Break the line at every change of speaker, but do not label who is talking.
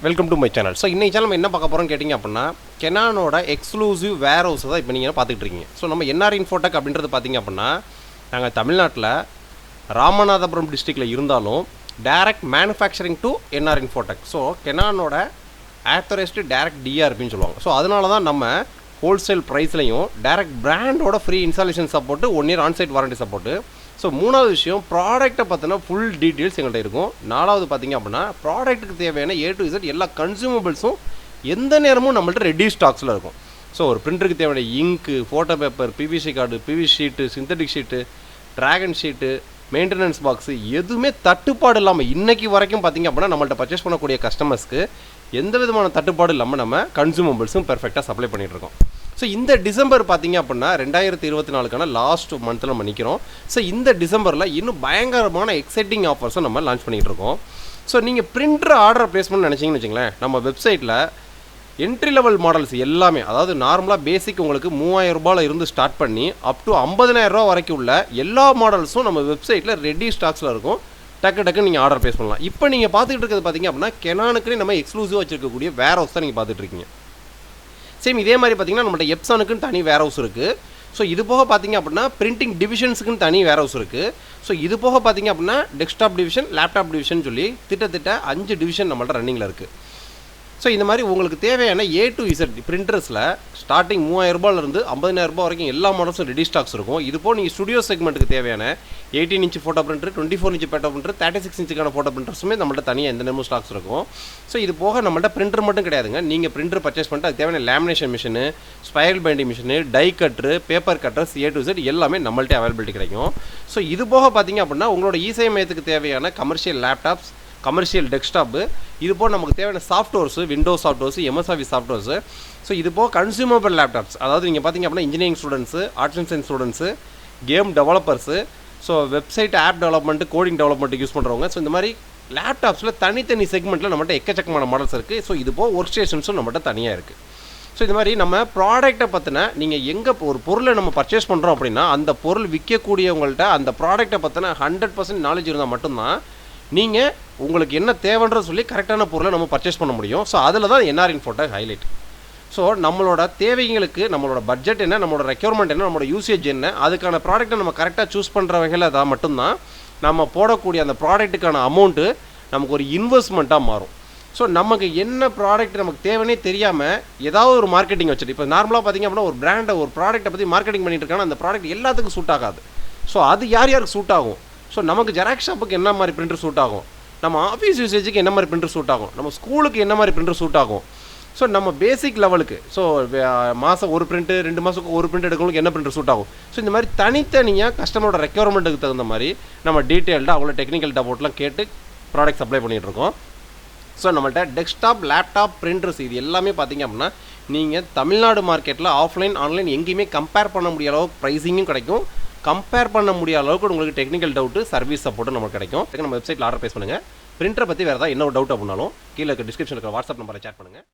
Welcome to my channel. So இன்னைக்கு channel நம்ம என்ன பார்க்க போகிறோம்னு கேட்டிங்க அப்படின்னா கெனானோட எக்ஸ்க்ளூசிவ் வேர் ஹவுஸ் தான் இப்போ நீங்கள் பார்த்துட்டு இருக்கீங்க. ஸோ நம்ம என்ஆர் இன்ஃபோடெக் அப்படின்றது பார்த்திங்க அப்படின்னா நாங்கள் தமிழ்நாட்டில் ராமநாதபுரம் டிஸ்ட்ரிக்டில் இருந்தாலும் direct manufacturing to NR Infotech. So கெனானோட ஆத்தரைஸ்டு டைரக்ட் டிஆர்பின்னு சொல்லுவாங்க. ஸோ அதனால தான் நம்ம ஹோல்சேல் ப்ரைஸ்லையும் டைரக்ட் பிராண்டோட free installation support 1 year onsite warranty support. So மூணாவது விஷயம் ப்ராடக்ட்டை பார்த்தினா ஃபுல் டீட்டெயில்ஸ் எங்கள்கிட்ட இருக்கும். நாலாவது பார்த்திங்க அப்படின்னா ப்ராடக்ட்டுக்கு தேவையான A to Z எல்லா கன்சூமபிள்ஸும் எந்த நேரமும் நம்மள்ட்ட ரெடி ஸ்டாக்ஸில் இருக்கும். ஸோ ஒரு பிரிண்டருக்கு தேவையான இங்கு, photo paper, PVC card, PVC sheet, synthetic sheet, dragon sheet, maintenance box எதுவுமே தட்டுப்பாடு இல்லாமல் இன்றைக்கி வரைக்கும் பார்த்திங்க அப்படின்னா நம்மள்ட்ட பர்ச்சேஸ் பண்ணக்கூடிய கஸ்டமர்ஸ்க்கு எந்த விதமான தட்டுப்பாடு இல்லாமல் நம்ம கன்சூமபிள்ஸும் பெர்ஃபெக்டாக சப்ளை பண்ணிகிட்ருக்கோம். ஸோ இந்த டிசம்பர் பார்த்திங்க அப்படின்னா 2024 லாஸ்ட் மந்தில் நம்ம நிற்கிறோம். ஸோ இந்த டிசம்பரில் இன்னும் பயங்கரமான எக்ஸைட்டிங் ஆஃபர்ஸை நம்ம லான்ச் பண்ணிகிட்டு இருக்கோம். ஸோ நீங்கள் பிரிண்டர் ஆர்டர் ப்ளேஸ் பண்ண நினச்சிங்கன்னு வச்சுங்களேன், நம்ம வெப்சைட்டில் என்ட்ரி லெவல் மாடல்ஸ் எல்லாமே, அதாவது நார்மலாக பேசிக் உங்களுக்கு 3000 ரூபாயில் இருந்து ஸ்டார்ட் பண்ணி அப் டு 50,000 ரூபா வரைக்கும் உள்ள எல்லா மாடல்ஸும் நம்ம வெப்சைட்டில் ரெடி ஸ்டாக்ஸில் இருக்கும். டக்கு நீங்கள் ஆர்டர் ப்ளேஸ் பண்ணலாம். இப்போ நீங்கள் பார்த்துக்கிட்டு இருக்கிறது பார்த்திங்க அப்படின்னா கெனானுக்குன்னு நம்ம எக்ஸ்க்ளூசிவாக வச்சுருக்கக்கூடிய வேர் ஹவுஸ் தான் நீங்கள் பார்த்துட்டு இருக்கீங்க. சேம் இதே மாதிரி பார்த்திங்கன்னா நம்மள்ட்ட எப்சானுக்குன்னு தனி வேர் ஹவுஸ் இருக்குது. ஸோ இது போக பார்த்திங்க அப்படின்னா பிரிண்டிங் டிவிஷன்ஸுக்குன்னு தனி வேர் ஹவுஸ் இருக்குது. ஸோ இது போக பார்த்திங்க அப்படின்னா டெஸ்க்டாப் டிவிஷன், லேப்டாப் டிவிஷன் சொல்லி திட்டத்தட்ட 5 டிவிஷன் நம்மள்ட்ட ரன்னிங்கில் இருக்குது. ஸோ இந்த மாதிரி உங்களுக்கு தேவையான A to Z பிரிண்டர்ஸில் ஸ்டார்டிங் 3000 ரூபாயிலிருந்து 50,000 ரூபா வரைக்கும் எல்லா மாடல்ஸும் ரெடி ஸ்டாக்ஸ் இருக்கும். இது போல் நீங்கள் ஸ்டுடியோ செக்மெண்ட்டுக்கு தேவையான 18 inch photo printer, 24 inch photo printer, 36 inch photo பிரிண்டர்ஸுமே நம்மள்ட்ட தனியாக எந்த நேரமும் ஸ்டாக்ஸ் இருக்கும். ஸோ இது போக நம்மள்ட்ட பிரிண்டர் மட்டும் கிடையாதுங்க. நீங்கள் பிரிண்டர் பர்ச்சேஸ் பண்ணிட்டு அதுக்கு தேவையான lamination machine, spiral binding machine, die cutter, paper cutters A to Z எல்லாமே நம்மள்ட்ட அவைலபிலிட்டி கிடைக்கும். ஸோ இது போக பார்த்திங்க அப்படின்னா உங்களோட இசை மையத்துக்கு தேவையான கமர்ஷியல் லேப்டாப்ஸ், கமர்ஷியல் டெஸ்க்டாப்பு, இது போல் நமக்கு தேவையான softwares, Windows softwares, MS Office softwares. So இது போக கன்சூமபிள் லேப்டாப்ஸ், அதாவது நீங்கள் பார்த்திங்க அப்படின்னா engineering students, arts and science students, game developers, so website app development, coding டெவலப்மெண்ட்டுக்கு யூஸ் பண்ணுறவங்க. ஸோ இந்த மாதிரி லேப்டாப்ஸில் தனித்தனி செக்மெண்ட்டில் நம்மகிட்ட எக்கச்சக்கமான மாடல்ஸ் இருக்குது. ஸோ இது போக ஒர்க் ஸ்டேஷன்ஸும் நம்மகிட்ட தனியாக இருக்குது. ஸோ இது மாதிரி நம்ம ப்ராடக்ட்டை பற்றின நீங்கள் எங்கே ஒரு பொருளை நம்ம பர்ச்சேஸ் பண்ணுறோம் அப்படின்னா அந்த பொருள் விற்கக்கூடியவங்கள்ட்ட அந்த ப்ராடக்ட்டை பற்றின 100% நாலேஜ் இருந்தால் மட்டும்தான் நீங்கள் உங்களுக்கு என்ன தேவைன்றது சொல்லி கரெக்டான பொருளை நம்ம பர்ச்சேஸ் பண்ண முடியும். ஸோ அதில் தான் என்ஆர் இன்ஃபோடெக் ஹைலைட். ஸோ நம்மளோட தேவைங்களுக்கு நம்மளோட பட்ஜெட் என்ன, நம்மளோட ரெக்யர்மெண்ட் என்ன, நம்மளோட யூசேஜ் என்ன, அதுக்கான ப்ராடக்ட்டை நம்ம கரெக்டாக சூஸ் பண்ணுற வகையில் தான் மட்டும்தான் நம்ம போடக்கூடிய அந்த ப்ராடக்ட்டுக்கான அமௌண்ட்டு நமக்கு ஒரு இன்வெஸ்ட்மெண்ட்டாக மாறும். ஸோ நமக்கு என்ன ப்ராடக்ட் நமக்கு தேவைன்னே தெரியாமல் ஏதாவது ஒரு மார்க்கெட்டிங் வச்சுட்டு, இப்போ நார்மலாக பார்த்திங்க அப்படின்னா ஒரு பிராண்டை, ஒரு ப்ராடக்ட்டை பற்றி மார்க்கெட்டிங் பண்ணிட்டு இருக்காங்கன்னா அந்த ப்ராடக்ட் எல்லாத்துக்கும் சூட் ஆகாது. ஸோ அது யாருக்கு சூட் ஆகும்? ஸோ நமக்கு ஜெராக்ஸ் ஷாப்புக்கு என்ன மாதிரி பிரிண்டர் சூட் ஆகும், நம்ம ஆஃபீஸ் யூசேஜுக்கு என்ன மாதிரி பிரிண்டர் சூட் ஆகும், நம்ம ஸ்கூலுக்கு என்ன மாதிரி பிரிண்டர் சூட் ஆகும், ஸோ நம்ம பேசிக் லெவலுக்கு, ஸோ மாதம் ஒரு பிரிண்ட்டு, 2 மாதத்துக்கு ஒரு பிரிண்ட் எடுக்கிறவங்களுக்கு என்ன பிரிண்டர் சூட் ஆகும். ஸோ இந்த மாதிரி தனித்தனியாக கஸ்டமரோட ரெக்யர்மெண்ட்டுக்கு தகுந்த மாதிரி நம்ம டீட்டெயில்டாக அவ்வளோ டெக்னிக்கல் டபோட்லாம் கேட்டு ப்ராடக்ட் சப்ளை பண்ணிகிட்ருக்கோம். ஸோ நம்மள்ட்ட டெஸ்க்டாப், லேப்டாப், பிரிண்டர்ஸ் இது எல்லாமே பார்த்திங்க அப்படின்னா நீங்கள் தமிழ்நாடு மார்க்கெட்டில் ஆஃப்லைன், ஆன்லைன் எங்கேயுமே கம்பேர் பண்ண முடியாத அளவுக்கு ப்ரைஸிங்கும் கிடைக்கும். கம்பேர் பண்ண முடியாத அளவுக்கு உங்களுக்கு டெக்னிக்கல் டவுட்டு, சர்வீஸ் சப்போர்ட்டும் நமக்கு கிடைக்கும். நம்ம வெப்சைட்டில் ஆர்டர் ப்ளேஸ் பண்ணுங்கள். பிரிண்டரை பற்றி வேறு ஏதாவது என்ன டவுட் அப்படின்னாலும் கீழே இருக்க டிஸ்கிரிப்ஷனில் இருக்கிற வாட்ஸ்அப் நம்பரை சேட் பண்ணுங்கள்.